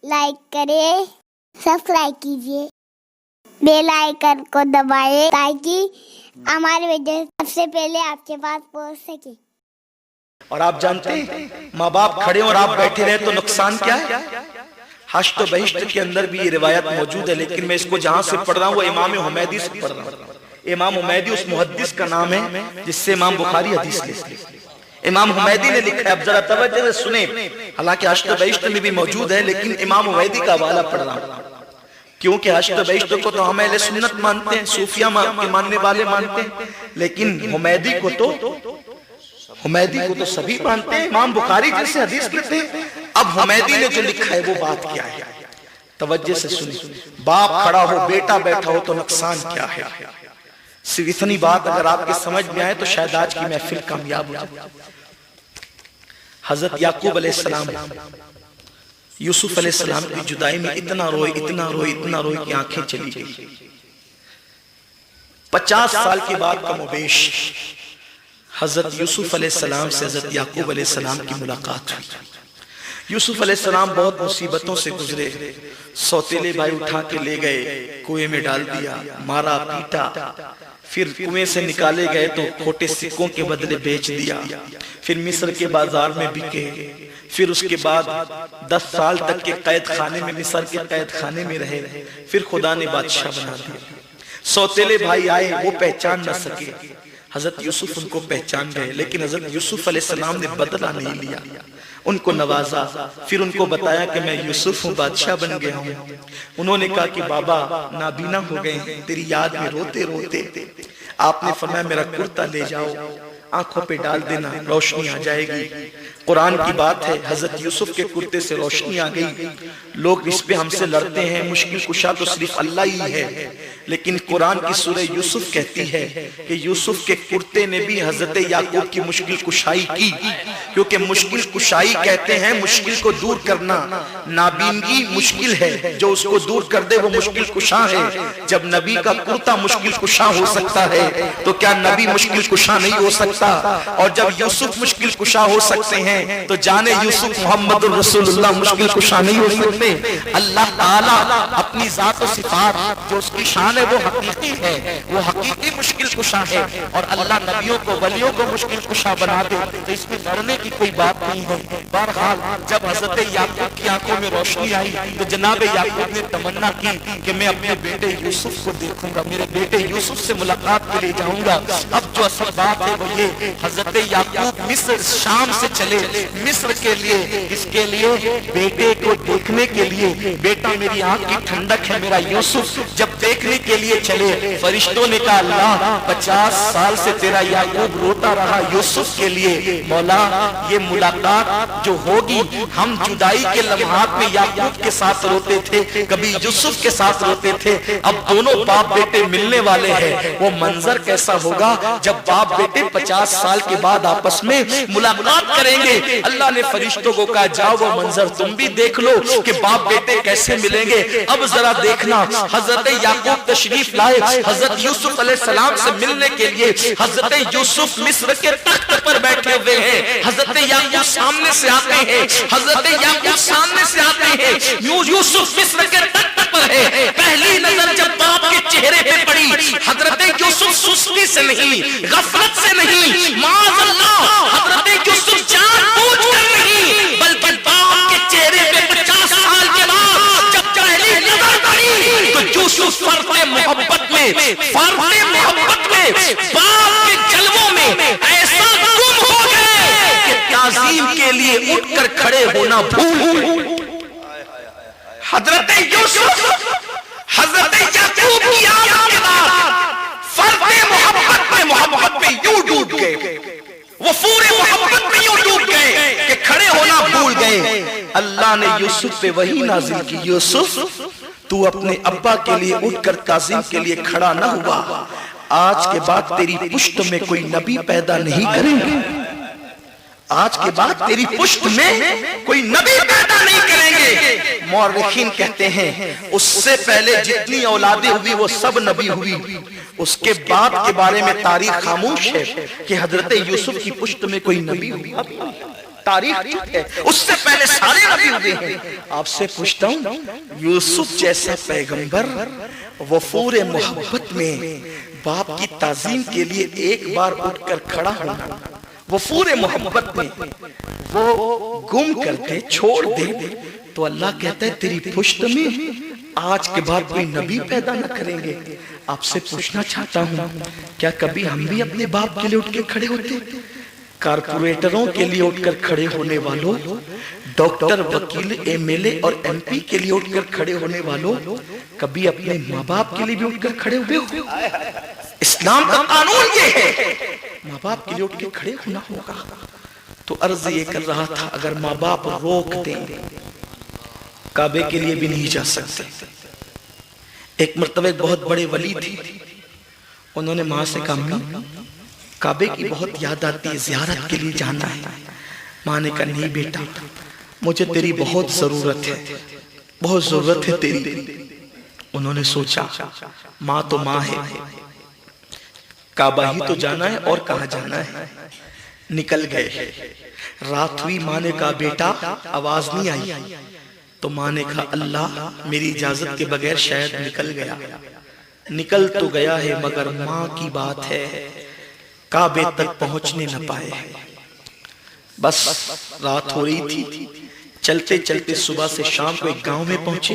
Like کریں، subscribe کیجیے، bell icon کو دبائیں تاکہ ہماری ویڈیو سب سے پہلے آپ کے پاس پہنچ سکے۔ اور آپ جانتے ہیں ماں باپ کھڑے اور آپ بیٹھے رہے تو نقصان کیا ہے؟ حشت و بہشت کے اندر بھی یہ روایت موجود ہے، لیکن میں اس کو جہاں سے پڑھ رہا ہوں وہ امام حمیدی سے پڑھ رہا ہوں۔ امام حمیدی اس محدث کا نام ہے جس سے امام بخاری حدیث لیتے ہیں۔ امام حمیدی نے لکھا ہے، اب ذرا توجہ سے سنیں، حالانکہ حشت و بہشت میں بھی موجود ہے لیکن امام حمیدی کا حوالہ پڑھ رہا ہوں، کیونکہ حشت و بہشت کو تو ہم اہل سنت مانتے ہیں، صوفیہ کے ماننے والے مانتے ہیں، لیکن حمیدی کو تو سبھی مانتے ہیں، امام بخاری جیسے حدیث لیتے ہیں۔ اب حمیدی نے جو لکھا ہے وہ بات کیا ہے، توجہ سے سنیں۔ باپ کھڑا ہو، بیٹا بیٹھا ہو تو نقصان کیا ہے؟ صرف اتنی بات اگر آپ کے سمجھ میں آئے تو شاید آج کی محفل کامیاب ہو جائے۔ حضرت یعقوب علیہ السلام یوسف علیہ السلام کی جدائی میں اتنا روئے کہ آنکھیں چلی گئی۔ 50 سال کے بعد کم و بیش حضرت یوسف علیہ السلام سے حضرت یعقوب علیہ السلام کی ملاقات ہوئی۔ یوسف علیہ السلام بہت مصیبتوں سے گزرے، سوتیلے بھائی اٹھا کے لے گئے، کنویں میں ڈال دیا، مارا پیٹا، پھر کنویں سے نکالے گئے تو کھوٹے سکوں کے بدلے بیچ دیا، پھر مصر کے بازار میں بکے، پھر اس کے بعد 10 سال تک کے قید خانے میں، مصر کے قید خانے میں رہے، پھر خدا نے بادشاہ بنا دیا۔ سوتیلے بھائی آئے، وہ پہچان نہ سکے، حضرت یوسف ان کو پہچان گئے، لیکن حضرت یوسف علیہ السلام نے بدلہ نہیں لیا، ان کو نوازا، پھر ان کو بتایا کہ میں یوسف ہوں، بادشاہ بن گیا ہوں۔ انہوں نے کہا کہ بابا نابینا ہو گئے ہیں، تیری یاد میں روتے روتے، آپ نے فرمایا میرا کرتا لے جاؤ، آنکھوں پہ ڈال دینا، روشنی آ جائے گی۔ قرآن کی بات ہے، حضرت یوسف کے کرتے سے روشنی آ گئی۔ لوگ اس پہ ہم سے لڑتے ہیں، مشکل کشا تو صرف اللہ ہی ہے، لیکن قرآن کی سورہ یوسف کہتی ہے کہ یوسف کے کرتے نے بھی حضرت یعقوب کی مشکل کشائی کی، کیونکہ مشکل کشائی کہتے ہیں مشکل کو دور کرنا۔ نابینگی مشکل ہے، جو اس کو دور کر دے وہ مشکل کشا ہے۔ جب نبی کا کرتا مشکل کشا ہو سکتا ہے تو کیا نبی مشکل کشا نہیں ہو سکتا؟ اور جب یوسف مشکل کشا ہو سکتے ہیں تو جانے یوسف محمد الرسول اللہ مشکل کشا نہیں ہو سکتے؟ اللہ تعالیٰ اپنی ذات و صفات جو اس کی شان ہے وہ حقیقی ہے، وہ حقیقی مشکل کشا ہے، اور اللہ نبیوں کو ولیوں کو مشکل کشا بنا دے تو اس میں ڈرنے کی کوئی بات نہیں ہے۔ بہرحال جب حضرت یعقوب کی آنکھوں میں روشنی آئی تو جناب یعقوب نے تمنا کی کہ میں اپنے بیٹے یوسف کو دیکھوں گا، میرے بیٹے یوسف سے ملاقات کے لیے جاؤں گا۔ اب جو اصل بات ہے وہ یہ، حضرت یعقوب مصر شام سے چلے مصر کے لیے، اس کے لیے بیٹے کو دیکھنے کے لیے، بیٹا میری آنکھ کی ٹھنڈک ہے میرا یوسف۔ جب دیکھنے کے لیے چلے، فرشتوں نے کہا اللہ 50 سال سے تیرا یعقوب روتا رہا یوسف کے لیے، مولا یہ ملاقات جو ہوگی، ہم جدائی کے لمحات میں یعقوب کے ساتھ روتے تھے، کبھی یوسف کے ساتھ روتے تھے، اب دونوں باپ بیٹے ملنے والے ہیں، وہ منظر کیسا ہوگا جب باپ بیٹے 50 سال کے بعد آپس میں ملاقات کریں گے۔ اللہ نے فرشتوں کو کہا جاؤ وہ منظر تم بھی دیکھ لو کہ باپ بیٹے کیسے ملیں گے۔ اب ذرا دیکھنا، حضرت یعقوب تشریف لائے حضرت یوسف علیہ السلام سے ملنے کے لیے۔ حضرت یوسف مصر کے تخت پر بیٹھے ہوئے ہیں، حضرت یعقوب سامنے سے آتے ہیں، حضرت یعقوب سامنے سے آتے ہیں، یوسف مصر کے تخت پر ہے۔ پہلی نظر جب باپ کے چہرے پہ پڑی، حضرت یوسف سستی سے نہیں، غفلت سے نہیں، معاذ اللہ حضرت یوسف جان بوجھ کر نہیں، بلکہ باپ کے چہرے پہ 50 سال کے بعد جب پہلی نظر پڑی تو یوسف فرط محبت میں باپ کے جلووں میں ایسا گم ہو گئے کہ تعظیم کے لیے اٹھ کر کھڑے ہونا بھول گئے۔ حضرت یوسف حضرت یعقوب کی آمد کے بعد فرط محبت میں یوں ڈوب گئے، وہ پورے محبت میں یوں ڈوب گئے کہ کھڑے ہونا بھول گئے۔ اللہ نے یوسف پہ وحی نازل کی، یوسف تو اپنے ابا کے لیے اٹھ کر تعظیم کے لیے کھڑا نہ ہوا، آج کے بعد تیری پشت میں کوئی نبی پیدا نہیں کریں گے، آج کے بعد تیری پشت میں کوئی نبی پیدا نہیں کریں گے۔ مورخین کہتے ہیں اس سے پہلے جتنی اولادیں ہوئی وہ سب نبی ہوئی، اس کے بعد کے بارے میں تاریخ خاموش ہے کہ حضرت یوسف کی پشت میں کوئی نبی ہوئی۔ تاریخ چک ہے، اس سے پہلے سارے نبی ہوئے ہیں۔ آپ سے پوچھتا ہوں، یوسف جیسا پیغمبر وفور محبت میں باپ کی تعظیم کے لیے ایک بار اٹھ کر کھڑا ہونا، وفور محبت میں وہ گم کر دے، چھوڑ دے، تو اللہ کہتا ہے تیری پشت میں آج کے بعد کوئی نبی پیدا نہ کریں گے۔ آپ سے پوچھنا چاہتا ہوں، کیا کبھی ہم بھی اپنے باپ کے لیے اٹھ کے کھڑے ہوتے؟ کارپوریٹروں کے لیے اٹھ کر کھڑے ہونے والوں، ڈاکٹر، وکیل، ایم ایل اے اور ایم پی کے لیے اٹھ کر کھڑے ہونے والوں، کبھی اپنے ماں باپ کے لیے بھی اٹھ کر کھڑے ہوئے ہو؟ اسلام کا قانون یہ ہے، ماں باپ کے لیے اٹھ کے کھڑے ہونا ہوگا۔ تو عرض یہ کر رہا تھا، اگر ماں باپ روک دیں کعبے کے لیے بھی نہیں جا سکتے۔ ایک مرتبہ ایک بہت بڑے ولی تھی، انہوں نے ماں سے کہا، امی کعبے کی بہت یاد آتی ہے، زیارت کے لیے جانا ہے۔ ماں نے کہا نہیں بیٹا، مجھے تیری بہت ضرورت ہے، بہت ضرورت ہے تیری۔ انہوں نے سوچا ماں تو ماں ہے، کعبہ ہی تو جانا ہے اور کہاں جانا ہے۔ نکل گئے، رات ہوئی، ماں نے کہا بیٹا آواز نہیں آئی، تو ماں نے کہا اللہ میری اجازت کے بغیر شاید نکل گیا۔ نکل تو گیا ہے مگر ماں کی بات ہے کعبے تک پہنچنے نہ پائے۔ بس رات ہو رہی تھی، چلتے چلتے صبح سے شام کو ایک گاؤں میں پہنچے۔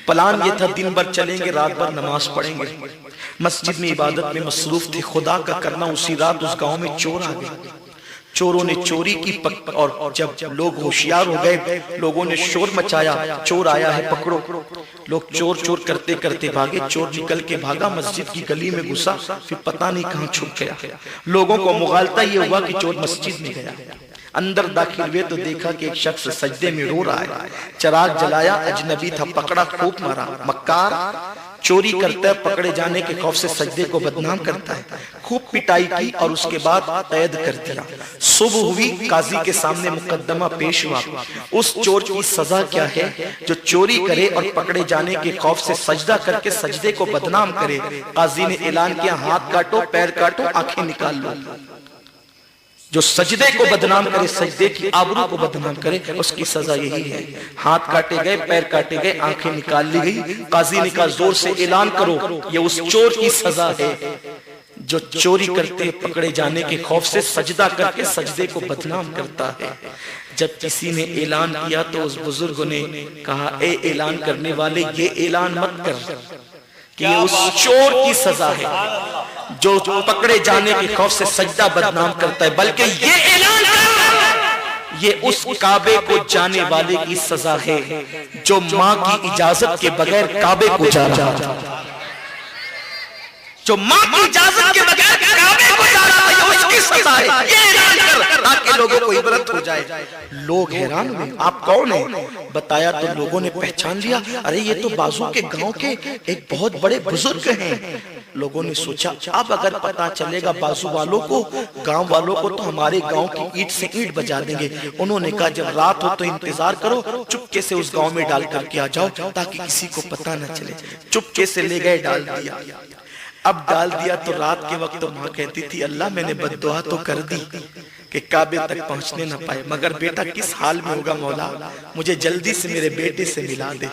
پلان یہ تھا دن بھر چلیں گے، رات بھر نماز پڑھیں گے، مسجد میں عبادت میں مصروف تھے، خدا کا کرنا اسی رات اس گاؤں میں چور آ گئے۔ چوروں نے چوری کی، اور جب لوگ ہوشیار ہو گئے، لوگوں نے شور مچایا، چور آیا ہے پکڑو۔ لوگ چور چور کرتے کرتے بھاگے، چور نکل کے بھاگا، مسجد کی گلی میں گھسا، پھر پتہ نہیں کہاں چھپ گیا۔ لوگوں کو مغالطہ یہ ہوا کہ چور مسجد میں گیا۔ اندر داخل ہوئے تو دیکھا کہ ایک شخص سجدے میں رو رہا ہے، چراغ جلایا، اجنبی تھا، پکڑا، خوب مارا۔ مکار، چوری کرتا ہے، پکڑے جانے کے خوف سے سجدے کو بدنام کرتا ہے، خوب پٹائی کی اور اس کے بعد قید کر دیا۔ صبح ہوئی، قاضی کے سامنے مقدمہ پیش ہوا۔ اس چور کی سزا کیا ہے جو چوری کرے اور پکڑے جانے کے خوف سے سجدہ کر کے سجدے کو بدنام کرے؟ قاضی نے اعلان کیا ہاتھ کاٹو، پیر کاٹو، آنکھیں نکال لو۔ جو سجدے کو بدنام کرے، سجدے کی آبرو کو بدنام کرے، اس کی سزا یہی ہے۔ ہاتھ کاٹے گئے، پیر کاٹے گئے، آنکھیں نکال لی گئی۔ قاضی نے کہا زور سے اعلان کرو، یہ اس چور کی سزا ہے جو چوری کرتے پکڑے جانے کے خوف سے سجدہ کر کے سجدے کو بدنام کرتا ہے۔ جب کسی نے اعلان کیا تو اس بزرگ نے کہا اے اعلان کرنے والے، یہ اعلان مت کر کہ یہ اس چور کی سزا ہے جو پکڑے جانے کے خوف سے سجدہ بدنام کرتا ہے، بلکہ یہ اعلان کر یہ اس کعبے کو جانے والے کی سزا ہے جو ماں کی اجازت کے بغیر کعبے کو جا رہا ہے، جو ماں کی اجازت کے بغیر کعبے کو جا رہا ہے، یہ اس کی سزا ہے۔ یہ اعلان کر تاکہ لوگوں کو عبرت ہو جائے۔ لوگ حیران ہوئے، آپ کون ہیں؟ بتایا تو لوگوں نے پہچان لیا، ارے یہ تو بازو کے گاؤں کے ایک بہت بڑے بزرگ ہیں۔ لوگوں نے سوچا اب اگر پتا چلے گا بازو والوں کو، گاؤں والوں کو، تو ہمارے گاؤں کی اینٹ سے اینٹ بجا دیں گے۔ انہوں نے کہا جب رات ہو تو انتظار کرو، چپکے سے اس گاؤں میں ڈال کر کے آ جاؤ تاکہ کسی کو پتا نہ چلے۔ چپکے سے لے گئے، ڈال دیا۔ اب ڈال دیا تو رات کے وقت تو ماں کہتی تھی اللہ میں نے بد دعا تو کر دی کہ کعبے تک پہنچنے نہ پائے، مگر بیٹا کس حال میں ہوگا مولا، مجھے جلدی سے میرے بیٹے سے ملا دے۔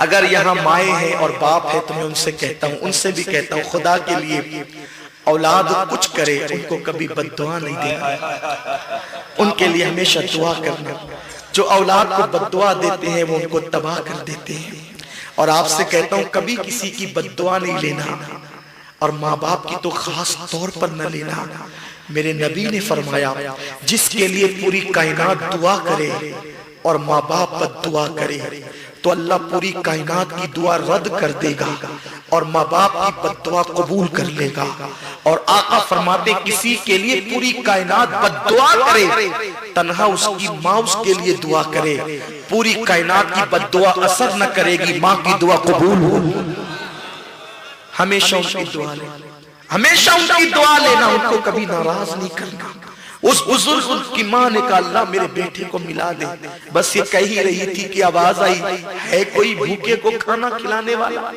اگر یہاں مائیں ہیں اور باپ ہے تو میں ان سے کہتا ہوں، ان سے بھی کہتا ہوں، خدا کے لیے اولاد کچھ کرے ان کو کبھی بد دعا نہیں دینا، ان کے لیے ہمیشہ دعا کرنا۔ جو اولاد کو بد دعا دیتے ہیں وہ ان کو تباہ کر دیتے ہیں۔ اور آپ سے کہتا ہوں کبھی کسی کی بد دعا نہیں لینا، اور ماں باپ کی تو خاص طور پر نہ لینا۔ میرے نبی نے فرمایا جس کے لیے پوری کائنات دعا کرے اور ماں باپ بد دعا کرے تو اللہ پوری کائنات کی دعا رد کر دے گا اور ماں باپ کی بد دعا قبول کر لے گا۔ اور آقا فرماتے کسی کے لیے پوری کائنات بد دعا کرے، تنہا اس کی ماں اس کے لیے دعا کرے، پوری کائنات کی بد دعا اثر نہ کرے گی، ماں کی دعا قبول ہو۔ ہمیشہ ان کی دعا لینا، ہمیشہ ان کی دعا لینا، ان کو کبھی ناراض نہیں کرنا۔ اس بزرگ کی ماں نے کہا اللہ میرے بیٹے کو ملا دے، بس یہ کہہ ہی رہی تھی کہ آواز آئی ہے کوئی بھوکے کو کھانا کھلانے والا؟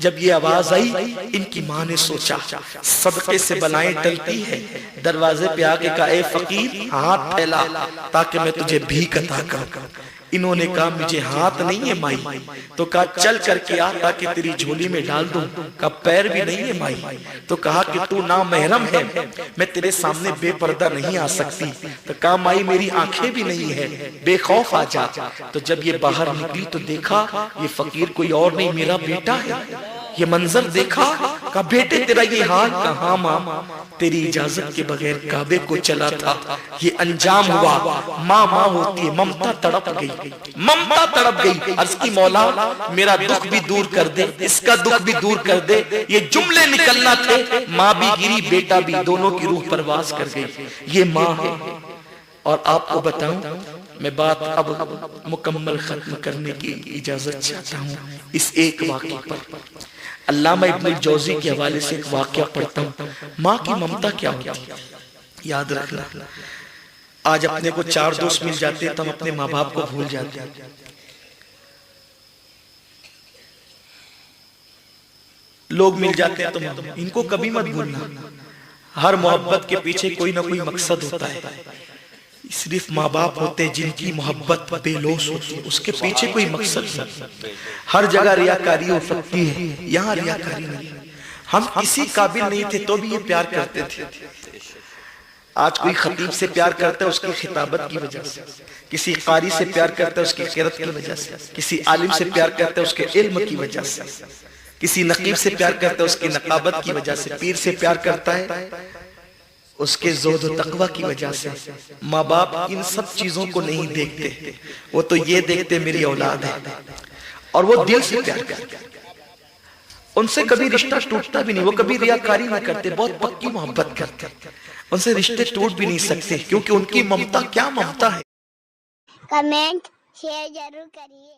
جب یہ آواز آئی ان کی ماں نے سوچا صدقے سے بلائیں ٹلتی ہے، دروازے پہ آ کے کہا اے فقیر ہاتھ پھیلا تاکہ میں تجھے بھیک عطا کروں۔ انہوں نے کہا مجھے ہاتھ نہیں ہے مائی، تو کہا چل کر کے آ تاکہ تیری جھولی میں ڈال دوں، کہا پیر بھی نہیں ہے مائی، تو کہا کہ تو نامحرم ہے، میں تیرے سامنے بے پردہ نہیں آ سکتی، تو کہا مائی میری آنکھیں بھی نہیں ہے، بے خوف آ جا۔ تو جب یہ باہر نکلی تو دیکھا یہ فقیر کوئی اور نہیں میرا بیٹا ہے، یہ منظر دیکھا کہا بیٹے تیرا یہ حال، کہا ماں تیری اجازت کے بغیر کعبے کو چلا تھا، یہ انجام ہوا۔ ماں ماں ہوتی ہے، ممتا تڑپ گئی، ممتا تڑپ گئی، عرض کی مولا میرا دکھ بھی دور کر دے، اس کا دکھ بھی دور کر دے۔ یہ جملے نکلنا تھے، ماں بھی گری بیٹا بھی، دونوں کی روح پرواز کر گئی۔ یہ ماں ہے۔ اور آپ کو بتاؤں میں بات اب مکمل ختم کرنے کی اجازت چاہتا ہوں اس ایک واقعے پر۔ علامہ ابن الجوزی کے حوالے سے ایک واقعہ پڑھتا ہوں۔ ماں کی ممتا کیا ہوتی ہے یاد رکھنا۔ آج اپنے کو 4 دوست مل جاتے ہیں تو ہم اپنے ماں باپ کو بھول جاتے ہیں۔ لوگ مل جاتے ہیں تو ان کو کبھی مت بھولنا، ہر محبت کے پیچھے کوئی نہ کوئی مقصد ہوتا ہے۔ صرف ماں باپ ہوتے جن کی محبت بے لوث ہوتی ہے، اس کے پیچھے کوئی مقصد نہیں۔ ہر جگہ ریاکاری ہو سکتی ہے، یہاں ریاکاری نہیں۔ ہم کسی قابل نہیں تھے تو بھی یہ پیار کرتے تھے۔ آج کوئی خطیب سے پیار کرتا ہے اس کی خطابت کی وجہ سے، کسی قاری سے پیار کرتا ہے اس کی قرات کی وجہ سے، کسی عالم سے پیار کرتا ہے اس کے علم کی وجہ سے، کسی نقیب سے پیار کرتا ہے اس کی نقابت کی وجہ سے، پیر سے پیار کرتا ہے اس کے زہد و تقوی کی وجہ سے۔ ماں باپ ان سب چیزوں کو نہیں دیکھتے، وہ تو یہ دیکھتے میری اولاد ہے، اور وہ دل سے پیار کرتے ہیں۔ ان سے کبھی رشتہ ٹوٹتا بھی نہیں، وہ کبھی ریاکاری نہ کرتے، بہت پکی محبت کرتے ہیں۔ ان سے رشتے ٹوٹ بھی نہیں سکتے کیونکہ ان کی ممتا کیا ممتا ہے۔ کمنٹ شیئر ضرور کریے۔